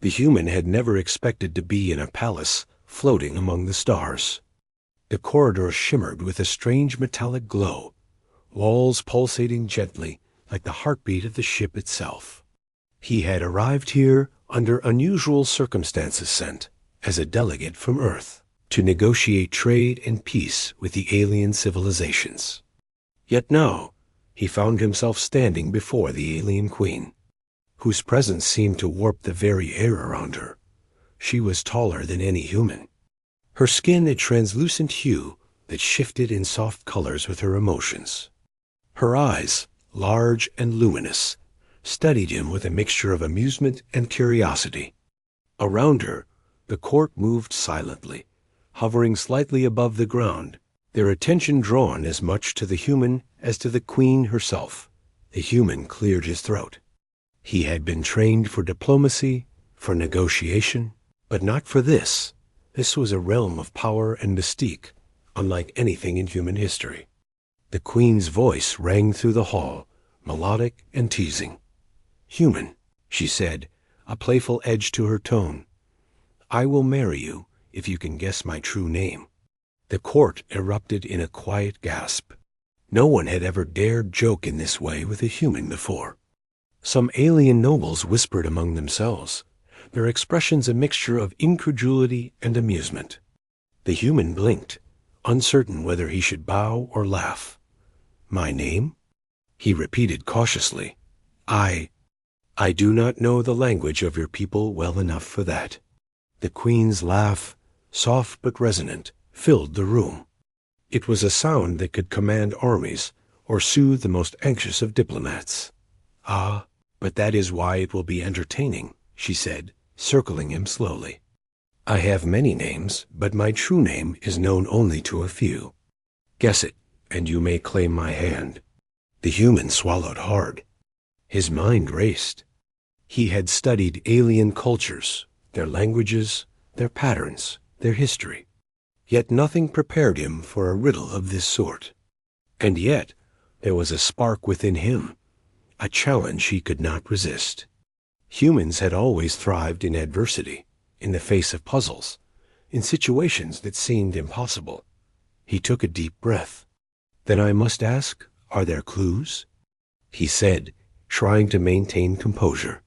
The human had never expected to be in a palace floating among the stars. The corridor shimmered with a strange metallic glow, walls pulsating gently like the heartbeat of the ship itself. He had arrived here under unusual circumstances, sent as a delegate from Earth to negotiate trade and peace with the alien civilizations. Yet now he found himself standing before the alien queen, whose presence seemed to warp the very air around her. She was taller than any human, her skin a translucent hue that shifted in soft colors with her emotions. Her eyes, large and luminous, studied him with a mixture of amusement and curiosity. Around her, the court moved silently, hovering slightly above the ground, their attention drawn as much to the human as to the queen herself. The human cleared his throat. He had been trained for diplomacy, for negotiation, but not for this. This was a realm of power and mystique, unlike anything in human history. The queen's voice rang through the hall, melodic and teasing. "Human," she said, a playful edge to her tone. "I will marry you if you can guess my true name." The court erupted in a quiet gasp. No one had ever dared joke in this way with a human before. Some alien nobles whispered among themselves, their expressions a mixture of incredulity and amusement. The human blinked, uncertain whether he should bow or laugh. "My name?" he repeated cautiously. I do not know the language of your people well enough for that." The queen's laugh, soft but resonant, filled the room. It was a sound that could command armies or soothe the most anxious of diplomats. "Ah, but that is why it will be entertaining," she said, circling him slowly. "I have many names, but my true name is known only to a few. Guess it, and you may claim my hand." The human swallowed hard. His mind raced. He had studied alien cultures, their languages, their patterns, their history. Yet nothing prepared him for a riddle of this sort. And yet there was a spark within him, a challenge he could not resist. Humans had always thrived in adversity, in the face of puzzles, in situations that seemed impossible. He took a deep breath. "Then I must ask, are there clues?" he said, trying to maintain composure.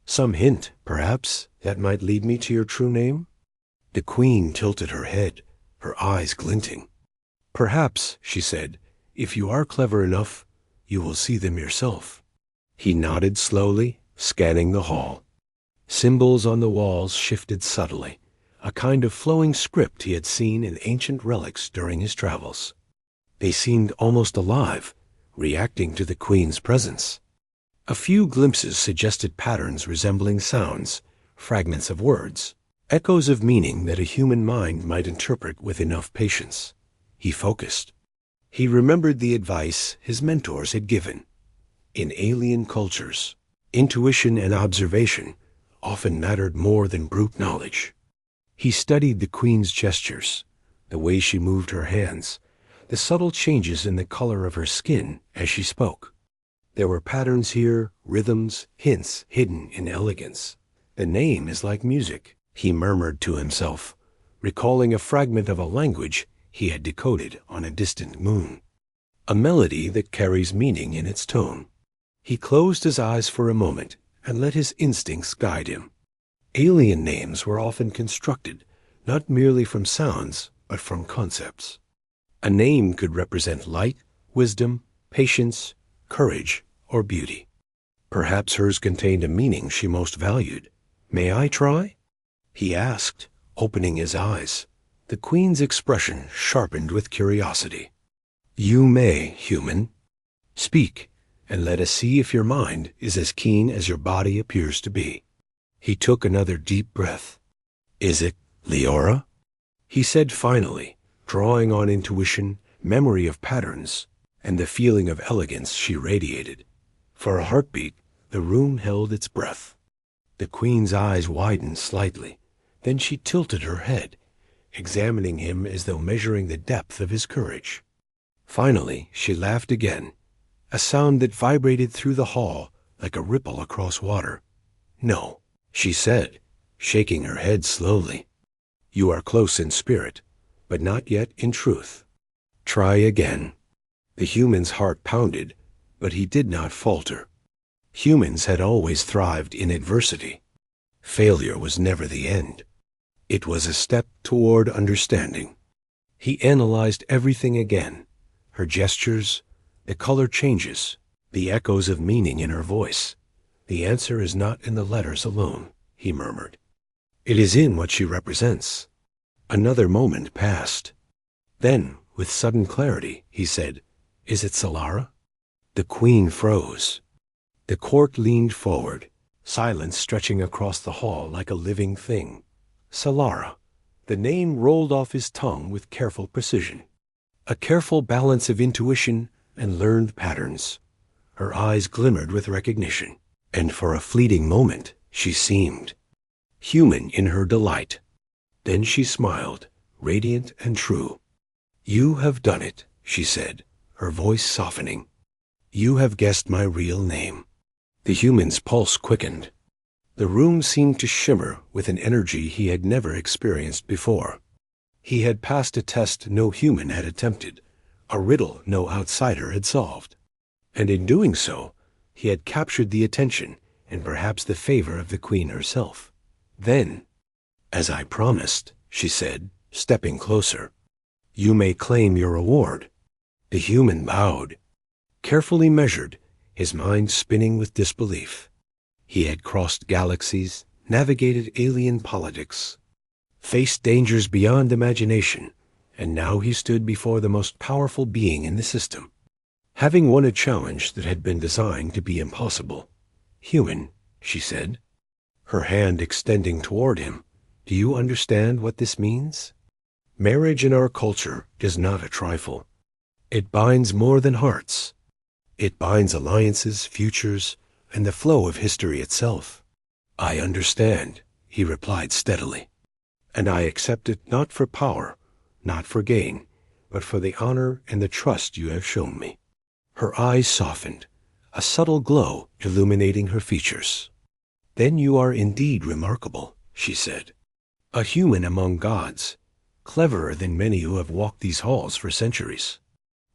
"Some hint, perhaps, that might lead me to your true name?" The queen tilted her head, her eyes glinting. "Perhaps," she said, "if you are clever enough, you will see them yourself." He nodded slowly, scanning the hall. Symbols on the walls shifted subtly, a kind of flowing script he had seen in ancient relics during his travels. They seemed almost alive, reacting to the queen's presence. A few glimpses suggested patterns resembling sounds, fragments of words, echoes of meaning that a human mind might interpret with enough patience. He focused. He remembered the advice his mentors had given. In alien cultures, intuition and observation often mattered more than brute knowledge. He studied the queen's gestures, the way she moved her hands, the subtle changes in the color of her skin as she spoke. There were patterns here, rhythms, hints hidden in elegance. "The name is like music," he murmured to himself, recalling a fragment of a language he had decoded on a distant moon. A melody that carries meaning in its tone. He closed his eyes for a moment and let his instincts guide him. Alien names were often constructed, not merely from sounds, but from concepts. A name could represent light, wisdom, patience, courage, or beauty. Perhaps hers contained a meaning she most valued. "May I try?" he asked, opening his eyes. The queen's expression sharpened with curiosity. "You may, human. Speak, and let us see if your mind is as keen as your body appears to be." He took another deep breath. "Is it Leora?" he said finally, drawing on intuition, memory of patterns, and the feeling of elegance she radiated. For a heartbeat, the room held its breath. The queen's eyes widened slightly. Then she tilted her head, examining him as though measuring the depth of his courage. Finally, she laughed again, a sound that vibrated through the hall like a ripple across water. "No," she said, shaking her head slowly. You are close in spirit, but not yet in truth. Try again. The human's heart pounded, but he did not falter. Humans had always thrived in adversity. Failure was never the end. It was a step toward understanding. He analyzed everything again, her gestures, the color changes, the echoes of meaning in her voice. The answer is not in the letters alone, he murmured. It is in what she represents. Another moment passed. Then, with sudden clarity, he said, "Is it Solara?" The queen froze. The court leaned forward, silence stretching across the hall like a living thing. Solara. The name rolled off his tongue with careful precision. A careful balance of intuition and learned patterns. Her eyes glimmered with recognition, and for a fleeting moment she seemed human in her delight. Then she smiled, radiant and true. "You have done it," she said, her voice softening. "You have guessed my real name." The human's pulse quickened. The room seemed to shimmer with an energy he had never experienced before. He had passed a test no human had attempted, a riddle no outsider had solved. And in doing so, he had captured the attention and perhaps the favor of the queen herself. Then, "As I promised," she said, stepping closer, "you may claim your reward." The human bowed, carefully measured, his mind spinning with disbelief. He had crossed galaxies, navigated alien politics, faced dangers beyond imagination, and now he stood before the most powerful being in the system. Having won a challenge that had been designed to be impossible. "Human," she said, her hand extending toward him, "do you understand what this means? Marriage in our culture is not a trifle. It binds more than hearts. It binds alliances, futures, and the flow of history itself." "I understand," he replied steadily, "and I accept it not for power, not for gain, but for the honor and the trust you have shown me." Her eyes softened, a subtle glow illuminating her features. "Then you are indeed remarkable," she said. "A human among gods, cleverer than many who have walked these halls for centuries."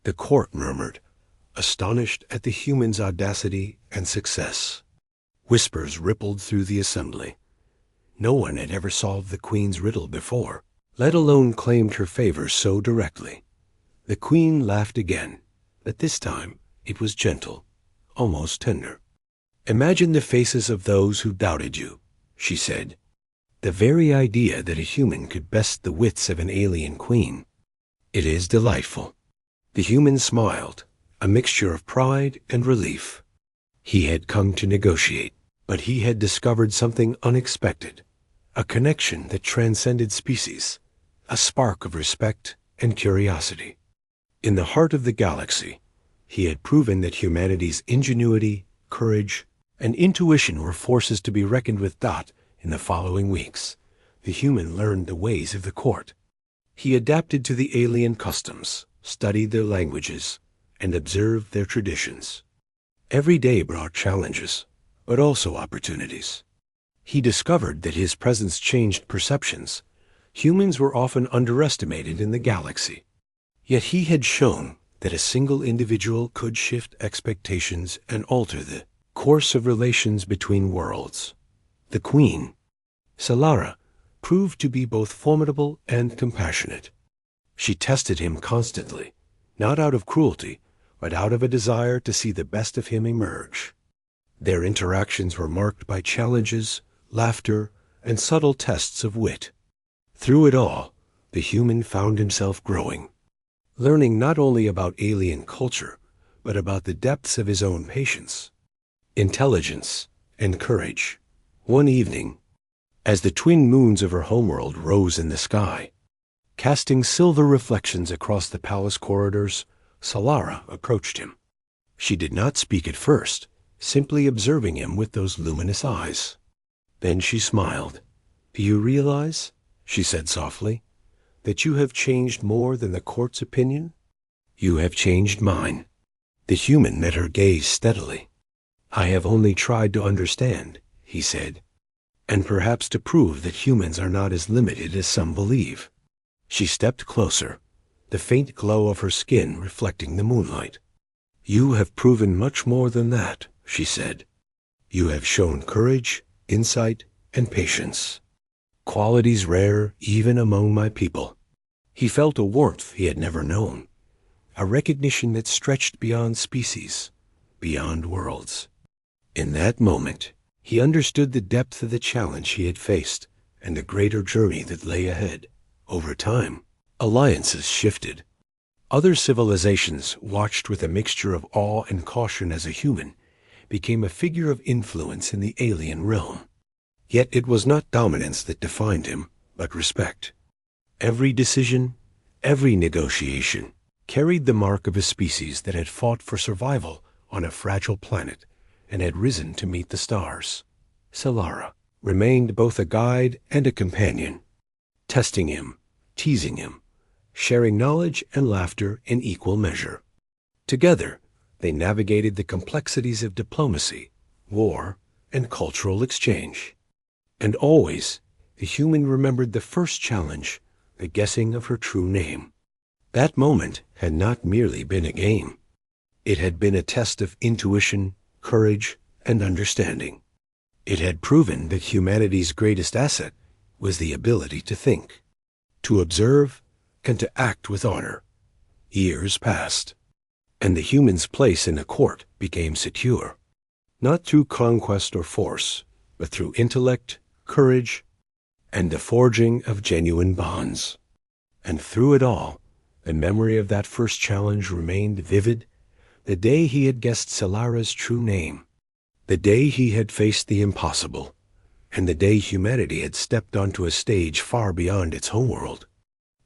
The court murmured, astonished at the human's audacity and success. Whispers rippled through the assembly. No one had ever solved the queen's riddle before, let alone claimed her favor so directly. The queen laughed again, but this time it was gentle, almost tender. "Imagine the faces of those who doubted you," she said. "The very idea that a human could best the wits of an alien queen. It is delightful." The human smiled, a mixture of pride and relief. He had come to negotiate, but he had discovered something unexpected, a connection that transcended species, a spark of respect and curiosity. In the heart of the galaxy, he had proven that humanity's ingenuity, courage, and intuition were forces to be reckoned with. In the following weeks, the human learned the ways of the court. He adapted to the alien customs, studied their languages, and observed their traditions. Every day brought challenges, but also opportunities. He discovered that his presence changed perceptions. Humans were often underestimated in the galaxy. Yet he had shown that a single individual could shift expectations and alter the course of relations between worlds. The queen, Solara, proved to be both formidable and compassionate. She tested him constantly, not out of cruelty, but out of a desire to see the best of him emerge. Their interactions were marked by challenges, laughter, and subtle tests of wit. Through it all, the human found himself growing, learning not only about alien culture, but about the depths of his own patience, intelligence, and courage. One evening, as the twin moons of her homeworld rose in the sky, casting silver reflections across the palace corridors, Solara approached him. She did not speak at first, simply observing him with those luminous eyes. Then she smiled. "Do you realize," she said softly, "that you have changed more than the court's opinion? You have changed mine." The human met her gaze steadily. "I have only tried to understand," he said. and perhaps to prove that humans are not as limited as some believe. She stepped closer, the faint glow of her skin reflecting the moonlight. "You have proven much more than that," she said. "You have shown courage, insight, and patience. Qualities rare even among my people." He felt a warmth he had never known, a recognition that stretched beyond species, beyond worlds. In that moment, he understood the depth of the challenge he had faced and the greater journey that lay ahead. Over time, alliances shifted. Other civilizations, watched with a mixture of awe and caution as a human, became a figure of influence in the alien realm. Yet it was not dominance that defined him, but respect. Every decision, every negotiation, carried the mark of a species that had fought for survival on a fragile planet and had risen to meet the stars. Solara remained both a guide and a companion, testing him, teasing him, sharing knowledge and laughter in equal measure. Together, they navigated the complexities of diplomacy, war, and cultural exchange. And always, the human remembered the first challenge, the guessing of her true name. That moment had not merely been a game. It had been a test of intuition, courage, and understanding. It had proven that humanity's greatest asset was the ability to think, to observe, and to act with honor. Years passed, and the human's place in the court became secure, not through conquest or force, but through intellect, courage, and the forging of genuine bonds. And through it all, the memory of that first challenge remained vivid, the day he had guessed Solara's true name, the day he had faced the impossible, and the day humanity had stepped onto a stage far beyond its homeworld,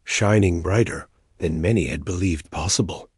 shining brighter than many had believed possible.